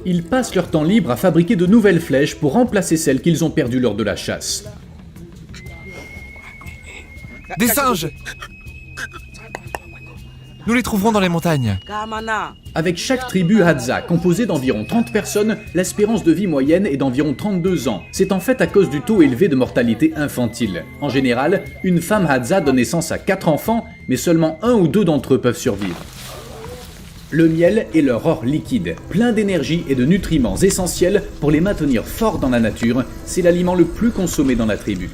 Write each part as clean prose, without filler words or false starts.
Ils passent leur temps libre à fabriquer de nouvelles flèches pour remplacer celles qu'ils ont perdues lors de la chasse. Des singes! Nous les trouverons dans les montagnes. Avec chaque tribu Hadza, composée d'environ 30 personnes, l'espérance de vie moyenne est d'environ 32 ans. C'est en fait à cause du taux élevé de mortalité infantile. En général, une femme Hadza donne naissance à 4 enfants, mais seulement 1 ou 2 d'entre eux peuvent survivre. Le miel est leur or liquide, plein d'énergie et de nutriments essentiels pour les maintenir forts dans la nature. C'est l'aliment le plus consommé dans la tribu.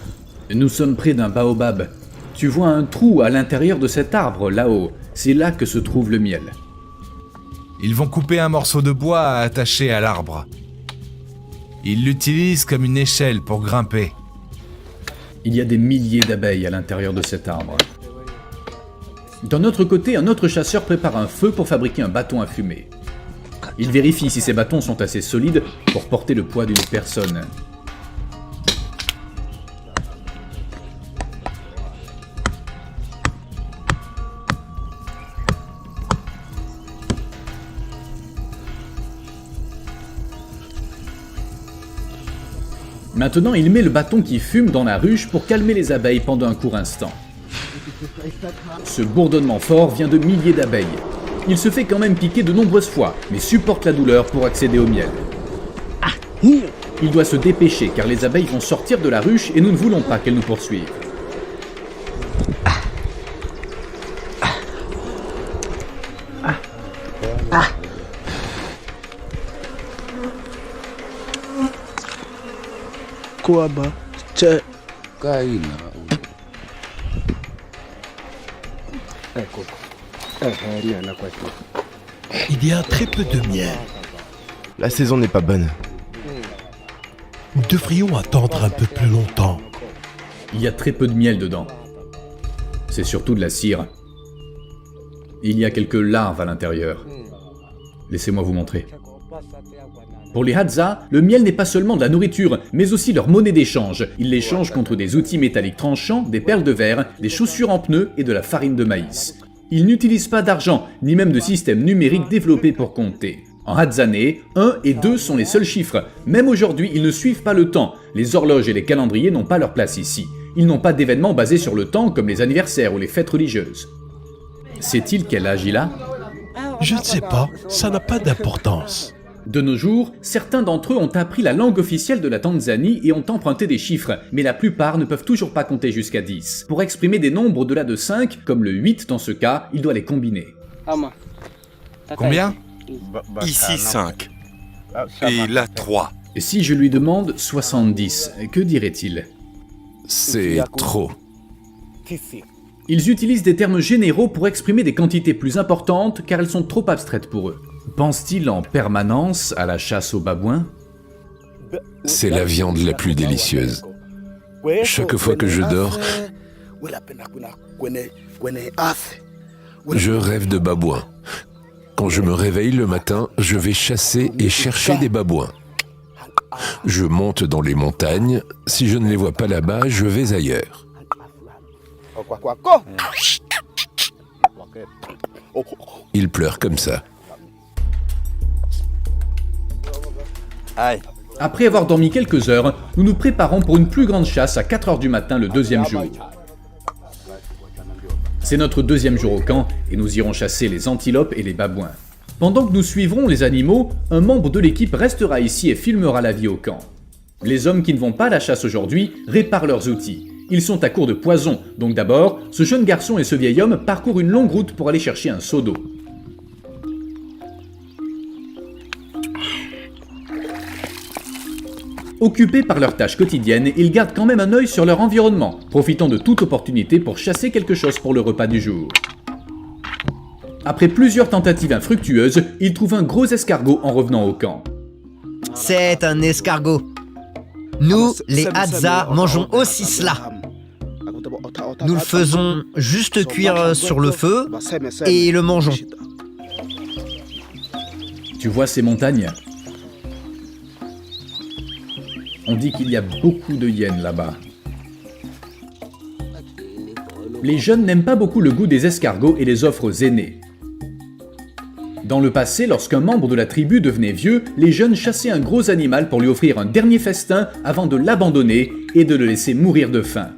Nous sommes près d'un baobab. Tu vois un trou à l'intérieur de cet arbre, là-haut. C'est là que se trouve le miel. Ils vont couper un morceau de bois à attacher à l'arbre. Ils l'utilisent comme une échelle pour grimper. Il y a des milliers d'abeilles à l'intérieur de cet arbre. D'un autre côté, un autre chasseur prépare un feu pour fabriquer un bâton à fumer. Il vérifie si ces bâtons sont assez solides pour porter le poids d'une personne. Maintenant, il met le bâton qui fume dans la ruche pour calmer les abeilles pendant un court instant. Ce bourdonnement fort vient de milliers d'abeilles. Il se fait quand même piquer de nombreuses fois, mais supporte la douleur pour accéder au miel. Il doit se dépêcher car les abeilles vont sortir de la ruche et nous ne voulons pas qu'elles nous poursuivent. Il y a très peu de miel. La saison n'est pas bonne. Nous devrions attendre un peu plus longtemps. Il y a très peu de miel dedans. C'est surtout de la cire. Il y a quelques larves à l'intérieur. Laissez-moi vous montrer. Pour les Hadza, le miel n'est pas seulement de la nourriture, mais aussi leur monnaie d'échange. Ils l'échangent contre des outils métalliques tranchants, des perles de verre, des chaussures en pneus et de la farine de maïs. Ils n'utilisent pas d'argent, ni même de système numérique développé pour compter. En Hadzané, 1 et 2 sont les seuls chiffres. Même aujourd'hui, ils ne suivent pas le temps. Les horloges et les calendriers n'ont pas leur place ici. Ils n'ont pas d'événements basés sur le temps comme les anniversaires ou les fêtes religieuses. Sait-il quel âge il a ? Je ne sais pas, ça n'a pas d'importance. De nos jours, certains d'entre eux ont appris la langue officielle de la Tanzanie et ont emprunté des chiffres, mais la plupart ne peuvent toujours pas compter jusqu'à 10. Pour exprimer des nombres au-delà de 5, comme le 8 dans ce cas, il doit les combiner. Combien ? Ici 5. Et là 3. Et si je lui demande 70, que dirait-il ? C'est trop. Ils utilisent des termes généraux pour exprimer des quantités plus importantes car elles sont trop abstraites pour eux. Pense-t-il en permanence à la chasse aux babouins ? C'est la viande la plus délicieuse. Chaque fois que je dors, je rêve de babouins. Quand je me réveille le matin, je vais chasser et chercher des babouins. Je monte dans les montagnes. Si je ne les vois pas là-bas, je vais ailleurs. Ils pleurent comme ça. Après avoir dormi quelques heures, nous nous préparons pour une plus grande chasse à 4 heures du matin le deuxième jour. C'est notre deuxième jour au camp et nous irons chasser les antilopes et les babouins. Pendant que nous suivrons les animaux, un membre de l'équipe restera ici et filmera la vie au camp. Les hommes qui ne vont pas à la chasse aujourd'hui réparent leurs outils. Ils sont à court de poison, donc d'abord, ce jeune garçon et ce vieil homme parcourent une longue route pour aller chercher un seau d'eau. Occupés par leurs tâches quotidiennes, ils gardent quand même un œil sur leur environnement, profitant de toute opportunité pour chasser quelque chose pour le repas du jour. Après plusieurs tentatives infructueuses, ils trouvent un gros escargot en revenant au camp. C'est un escargot. Nous, les Hadza, mangeons aussi cela. Nous le faisons juste cuire sur le feu et le mangeons. Tu vois ces montagnes ? On dit qu'il y a beaucoup de hyènes là-bas. Les jeunes n'aiment pas beaucoup le goût des escargots et les offrent aux aînés. Dans le passé, lorsqu'un membre de la tribu devenait vieux, les jeunes chassaient un gros animal pour lui offrir un dernier festin avant de l'abandonner et de le laisser mourir de faim.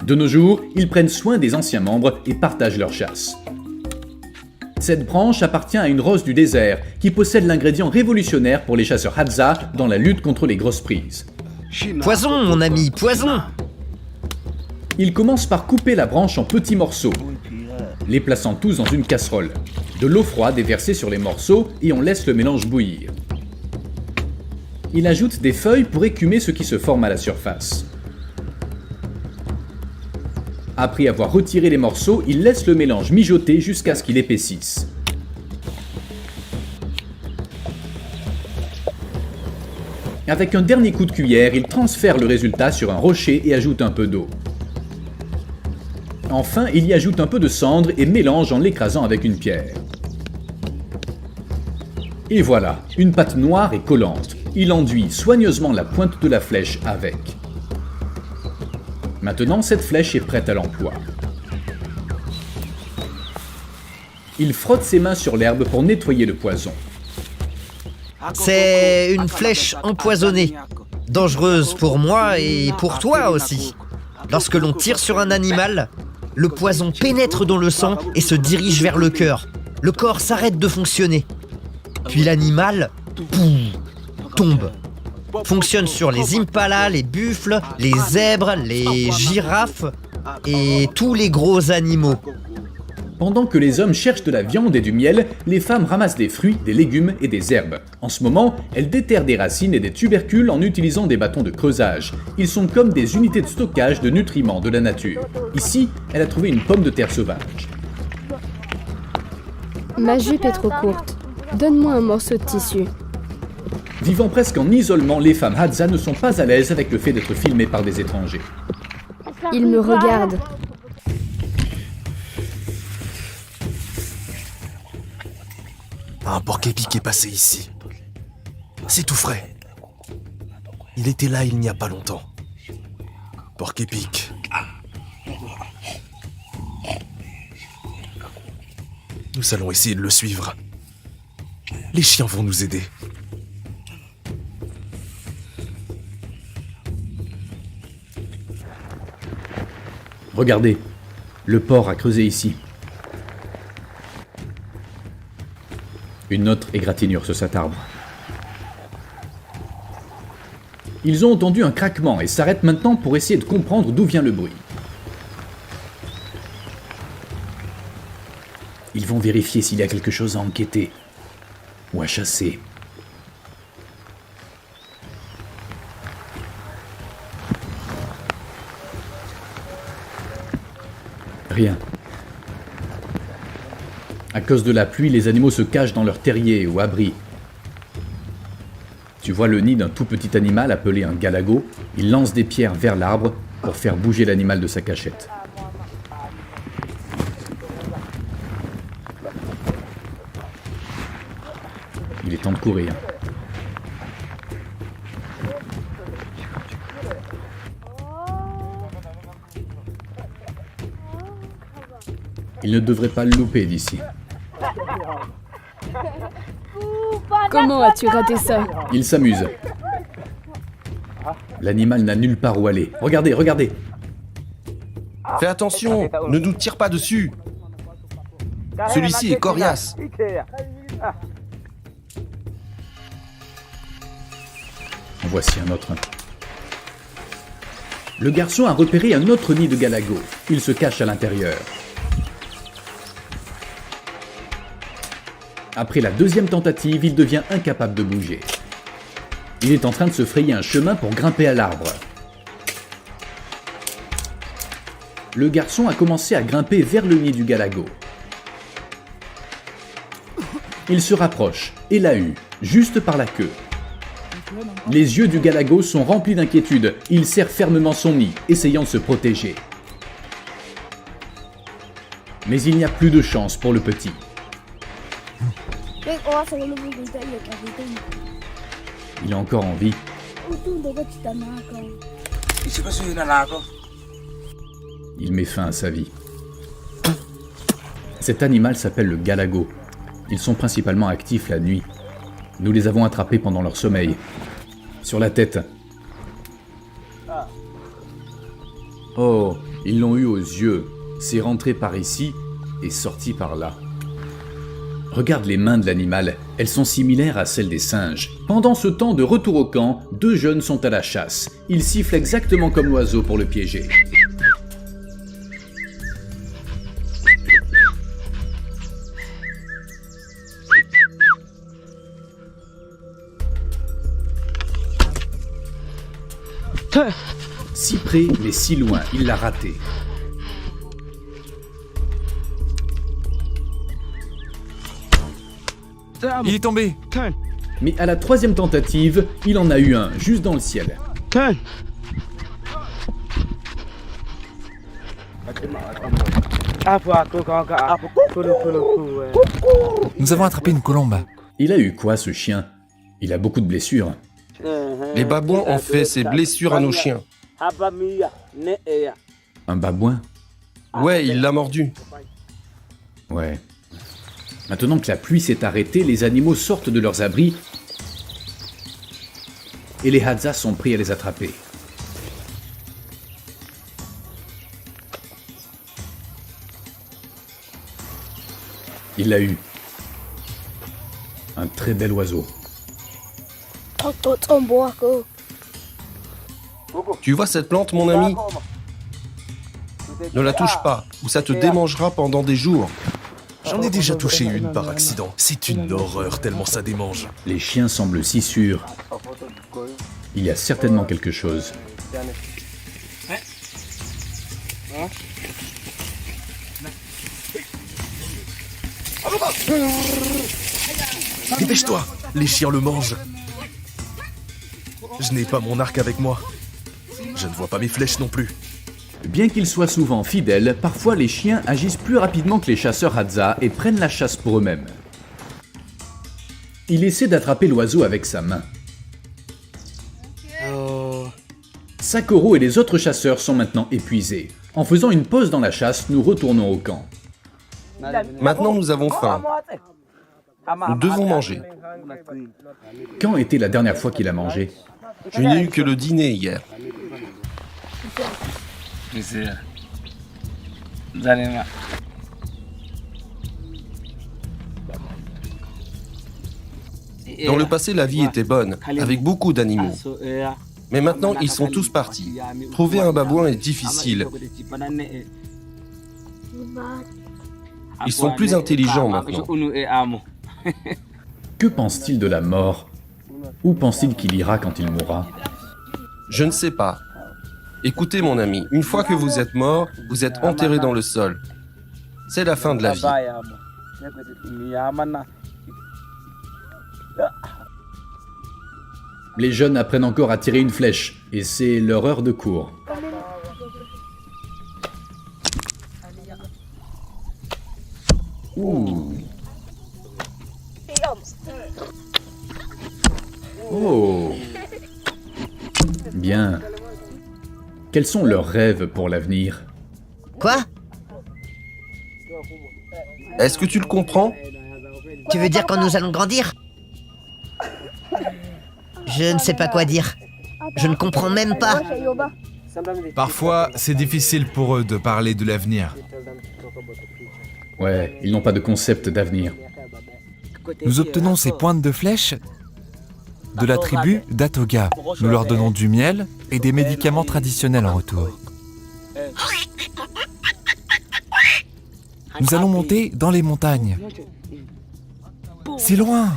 De nos jours, ils prennent soin des anciens membres et partagent leur chasse. Cette branche appartient à une rose du désert qui possède l'ingrédient révolutionnaire pour les chasseurs Hadza dans la lutte contre les grosses prises. Poison, mon ami, poison! Ils commencent par couper la branche en petits morceaux, les plaçant tous dans une casserole. De l'eau froide est versée sur les morceaux et on laisse le mélange bouillir. Il ajoute des feuilles pour écumer ce qui se forme à la surface. Après avoir retiré les morceaux, il laisse le mélange mijoter jusqu'à ce qu'il épaississe. Avec un dernier coup de cuillère, il transfère le résultat sur un rocher et ajoute un peu d'eau. Enfin, il y ajoute un peu de cendre et mélange en l'écrasant avec une pierre. Et voilà, une pâte noire et collante. Il enduit soigneusement la pointe de la flèche avec. Maintenant, cette flèche est prête à l'emploi. Il frotte ses mains sur l'herbe pour nettoyer le poison. C'est une flèche empoisonnée, dangereuse pour moi et pour toi aussi. Lorsque l'on tire sur un animal, le poison pénètre dans le sang et se dirige vers le cœur. Le corps s'arrête de fonctionner. Puis l'animal, tombe. Fonctionne sur les impalas, les buffles, les zèbres, les girafes et tous les gros animaux. Pendant que les hommes cherchent de la viande et du miel, les femmes ramassent des fruits, des légumes et des herbes. En ce moment, elles déterrent des racines et des tubercules en utilisant des bâtons de creusage. Ils sont comme des unités de stockage de nutriments de la nature. Ici, elle a trouvé une pomme de terre sauvage. Ma jupe est trop courte. Donne-moi un morceau de tissu. Vivant presque en isolement, les femmes Hadza ne sont pas à l'aise avec le fait d'être filmées par des étrangers. Ils me regardent. Un porc-épic est passé ici. C'est tout frais. Il était là il n'y a pas longtemps. Porc-épic. Nous allons essayer de le suivre. Les chiens vont nous aider. Regardez, le porc a creusé ici. Une autre égratignure sur cet arbre. Ils ont entendu un craquement et s'arrêtent maintenant pour essayer de comprendre d'où vient le bruit. Ils vont vérifier s'il y a quelque chose à enquêter ou à chasser. Rien. À cause de la pluie, les animaux se cachent dans leur terrier ou abri. Tu vois le nid d'un tout petit animal appelé un galago. Il lance des pierres vers l'arbre pour faire bouger l'animal de sa cachette. Il est temps de courir. Il ne devrait pas le louper d'ici. Comment as-tu raté ça? Il s'amuse. L'animal n'a nulle part où aller. Regardez, regardez. Fais attention, ne nous tire pas dessus. Celui-ci est coriace. En voici un autre. Le garçon a repéré un autre nid de galago. Il se cache à l'intérieur. Après la deuxième tentative, il devient incapable de bouger. Il est en train de se frayer un chemin pour grimper à l'arbre. Le garçon a commencé à grimper vers le nid du galago. Il se rapproche et l'a eu, juste par la queue. Les yeux du galago sont remplis d'inquiétude. Il serre fermement son nid, essayant de se protéger. Mais il n'y a plus de chance pour le petit. Il a encore envie. Il met fin à sa vie. Cet animal s'appelle le galago. Ils sont principalement actifs la nuit. Nous les avons attrapés pendant leur sommeil. Sur la tête. Oh, ils l'ont eu aux yeux. C'est rentré par ici et sorti par là. Regarde les mains de l'animal, elles sont similaires à celles des singes. Pendant ce temps de retour au camp, 2 jeunes sont à la chasse. Ils sifflent exactement comme l'oiseau pour le piéger. Si près, mais si loin, il l'a raté. Il est tombé. Mais à la 3e tentative, il en a eu un, juste dans le ciel. Nous avons attrapé une colombe. Il a eu quoi, ce chien? Il a beaucoup de blessures. Les babouins ont fait ces blessures à nos chiens. Un babouin? Ouais, il l'a mordu. Ouais. Maintenant que la pluie s'est arrêtée, les animaux sortent de leurs abris et les Hadza sont prêts à les attraper. Il l'a eu. Un très bel oiseau. Tu vois cette plante, mon ami? Ne la touche pas, ou ça te démangera pendant des jours. J'en ai déjà touché une par accident. C'est une horreur tellement ça démange. Les chiens semblent si sûrs. Il y a certainement quelque chose. Dépêche-toi, les chiens le mangent. Je n'ai pas mon arc avec moi. Je ne vois pas mes flèches non plus. Bien qu'ils soient souvent fidèles, parfois les chiens agissent plus rapidement que les chasseurs Hadza et prennent la chasse pour eux-mêmes. Il essaie d'attraper l'oiseau avec sa main. Sakoro et les autres chasseurs sont maintenant épuisés. En faisant une pause dans la chasse, nous retournons au camp. Maintenant, nous avons faim. Nous devons manger. Quand était la dernière fois qu'il a mangé? Je n'ai eu que le dîner hier. Dans le passé, la vie était bonne, avec beaucoup d'animaux. Mais maintenant, ils sont tous partis. Trouver un babouin est difficile. Ils sont plus intelligents maintenant. Que pense-t-il de la mort? Où pense-t-il qu'il ira quand il mourra? Je ne sais pas. Écoutez mon ami, une fois que vous êtes mort, vous êtes enterré dans le sol. C'est la fin de la vie. Les jeunes apprennent encore à tirer une flèche, et c'est leur heure de cours. Ouh. Oh. Bien. Quels sont leurs rêves pour l'avenir? Quoi? Est-ce que tu le comprends? Tu veux dire quand nous allons grandir? Je ne sais pas quoi dire. Je ne comprends même pas. Parfois, c'est difficile pour eux de parler de l'avenir. Ouais, ils n'ont pas de concept d'avenir. Nous obtenons ces pointes de flèches de la tribu d'Atoga. Nous leur donnons du miel et des médicaments traditionnels en retour. Nous allons monter dans les montagnes. C'est loin.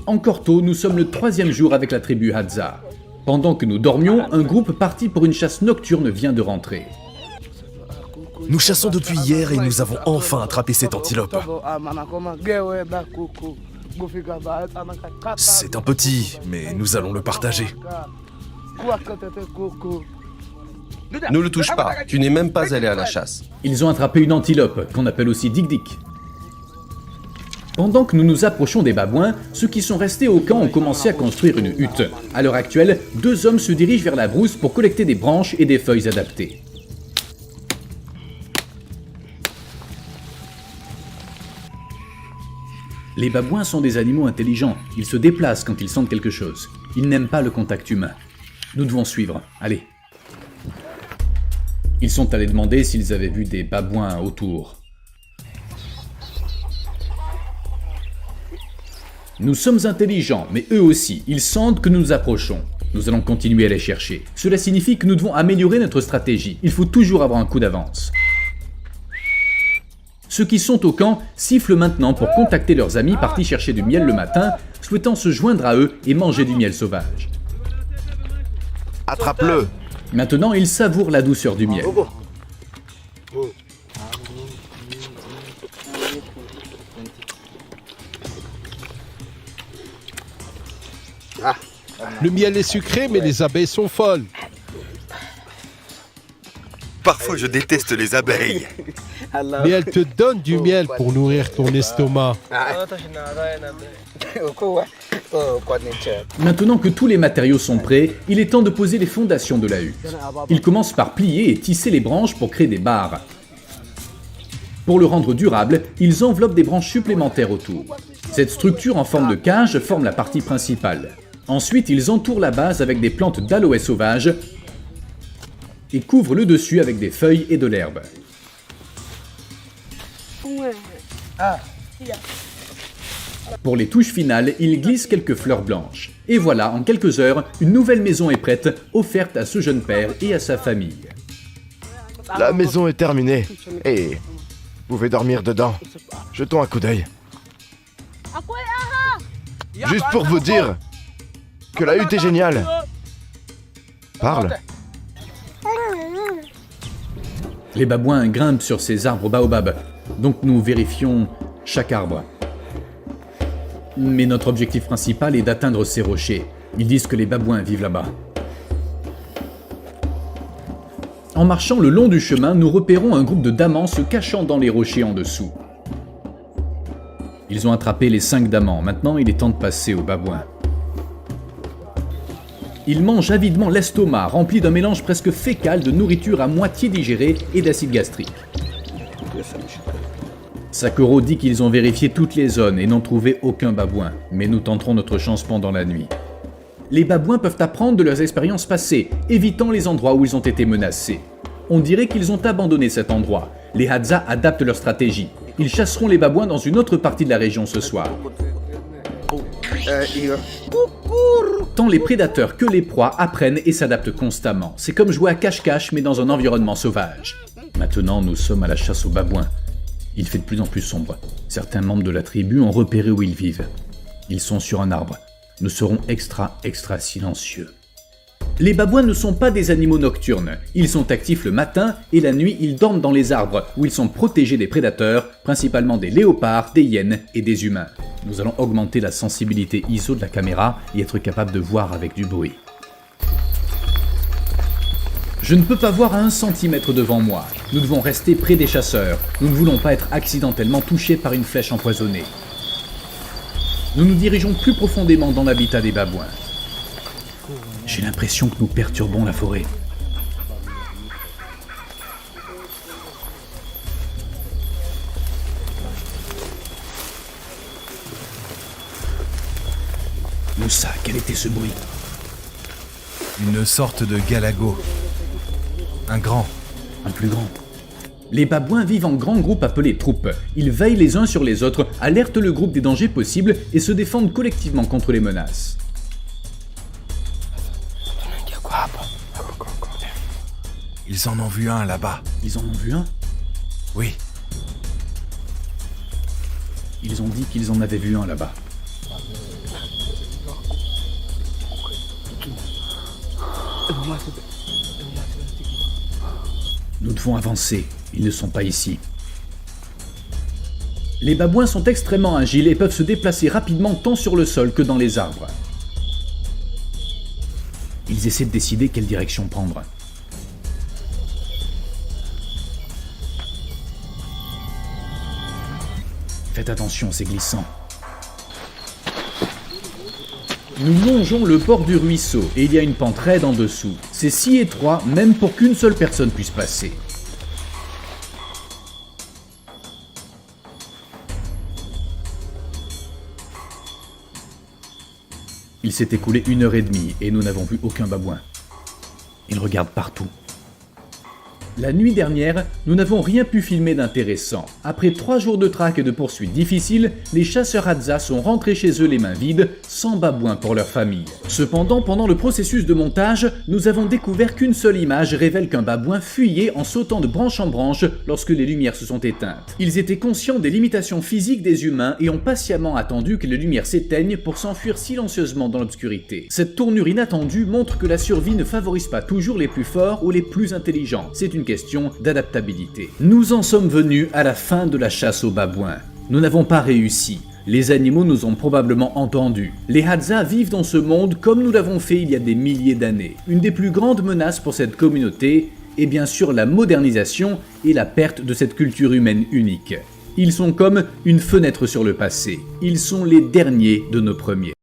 Encore tôt, nous sommes le 3e jour avec la tribu Hadza. Pendant que nous dormions, un groupe parti pour une chasse nocturne vient de rentrer. Nous chassons depuis hier et nous avons enfin attrapé cette antilope. C'est un petit, mais nous allons le partager. Ne le touche pas, tu n'es même pas allé à la chasse. Ils ont attrapé une antilope, qu'on appelle aussi dik-dik. Pendant que nous nous approchons des babouins, ceux qui sont restés au camp ont commencé à construire une hutte. À l'heure actuelle, 2 hommes se dirigent vers la brousse pour collecter des branches et des feuilles adaptées. Les babouins sont des animaux intelligents. Ils se déplacent quand ils sentent quelque chose. Ils n'aiment pas le contact humain. Nous devons suivre. Allez. Ils sont allés demander s'ils avaient vu des babouins autour. Nous sommes intelligents, mais eux aussi. Ils sentent que nous nous approchons. Nous allons continuer à les chercher. Cela signifie que nous devons améliorer notre stratégie. Il faut toujours avoir un coup d'avance. Ceux qui sont au camp sifflent maintenant pour contacter leurs amis partis chercher du miel le matin, souhaitant se joindre à eux et manger du miel sauvage. Attrape-le! Maintenant, ils savourent la douceur du miel. Le miel est sucré, mais les abeilles sont folles. Parfois, je déteste les abeilles. Mais elles te donnent du miel pour nourrir ton estomac. Maintenant que tous les matériaux sont prêts, il est temps de poser les fondations de la hutte. Ils commencent par plier et tisser les branches pour créer des barres. Pour le rendre durable, ils enveloppent des branches supplémentaires autour. Cette structure en forme de cage forme la partie principale. Ensuite, ils entourent la base avec des plantes d'aloe sauvage et couvrent le dessus avec des feuilles et de l'herbe. Pour les touches finales, ils glissent quelques fleurs blanches. Et voilà, en quelques heures, une nouvelle maison est prête, offerte à ce jeune père et à sa famille. La maison est terminée. Et vous pouvez dormir dedans. Jetons un coup d'œil. Juste pour vous dire que la hutte est géniale. Parle. Les babouins grimpent sur ces arbres baobab, donc nous vérifions chaque arbre. Mais notre objectif principal est d'atteindre ces rochers. Ils disent que les babouins vivent là-bas. En marchant le long du chemin, nous repérons un groupe de damans se cachant dans les rochers en dessous. Ils ont attrapé les 5 damans. Maintenant, il est temps de passer aux babouins. Ils mangent avidement l'estomac, rempli d'un mélange presque fécal de nourriture à moitié digérée et d'acide gastrique. Sakuro dit qu'ils ont vérifié toutes les zones et n'ont trouvé aucun babouin, mais nous tenterons notre chance pendant la nuit. Les babouins peuvent apprendre de leurs expériences passées, évitant les endroits où ils ont été menacés. On dirait qu'ils ont abandonné cet endroit. Les Hadza adaptent leur stratégie. Ils chasseront les babouins dans une autre partie de la région ce soir. Tant les prédateurs que les proies apprennent et s'adaptent constamment. C'est comme jouer à cache-cache mais dans un environnement sauvage. Maintenant, nous sommes à la chasse aux babouins. Il fait de plus en plus sombre. Certains membres de la tribu ont repéré où ils vivent. Ils sont sur un arbre. Nous serons extra silencieux. Les babouins ne sont pas des animaux nocturnes. Ils sont actifs le matin et la nuit, ils dorment dans les arbres où ils sont protégés des prédateurs, principalement des léopards, des hyènes et des humains. Nous allons augmenter la sensibilité ISO de la caméra et être capable de voir avec du bruit. Je ne peux pas voir à 1 centimètre devant moi. Nous devons rester près des chasseurs. Nous ne voulons pas être accidentellement touchés par une flèche empoisonnée. Nous nous dirigeons plus profondément dans l'habitat des babouins. J'ai l'impression que nous perturbons la forêt. Moussa, quel était ce bruit? Une sorte de galago. Un grand. Un plus grand. Les babouins vivent en grands groupes appelés troupes. Ils veillent les uns sur les autres, alertent le groupe des dangers possibles et se défendent collectivement contre les menaces. Ils en ont vu un là-bas. Ils en ont vu un? Oui. Ils ont dit qu'ils en avaient vu un là-bas. Nous devons avancer. Ils ne sont pas ici. Les babouins sont extrêmement agiles et peuvent se déplacer rapidement tant sur le sol que dans les arbres. Ils essaient de décider quelle direction prendre. Faites attention, c'est glissant. Nous longeons le bord du ruisseau et il y a une pente raide en dessous. C'est si étroit, même pour qu'une seule personne puisse passer. Il s'est écoulé 1h30 et nous n'avons vu aucun babouin. Ils regardent partout. La nuit dernière, nous n'avons rien pu filmer d'intéressant. Après 3 jours de traque et de poursuites difficiles, les chasseurs Hadza sont rentrés chez eux les mains vides, sans babouin pour leur famille. Cependant, pendant le processus de montage, nous avons découvert qu'une seule image révèle qu'un babouin fuyait en sautant de branche en branche lorsque les lumières se sont éteintes. Ils étaient conscients des limitations physiques des humains et ont patiemment attendu que les lumières s'éteignent pour s'enfuir silencieusement dans l'obscurité. Cette tournure inattendue montre que la survie ne favorise pas toujours les plus forts ou les plus intelligents. C'est une question d'adaptabilité. Nous en sommes venus à la fin de la chasse aux babouins. Nous n'avons pas réussi. Les animaux nous ont probablement entendus. Les Hadza vivent dans ce monde comme nous l'avons fait il y a des milliers d'années. Une des plus grandes menaces pour cette communauté est bien sûr la modernisation et la perte de cette culture humaine unique. Ils sont comme une fenêtre sur le passé. Ils sont les derniers de nos premiers.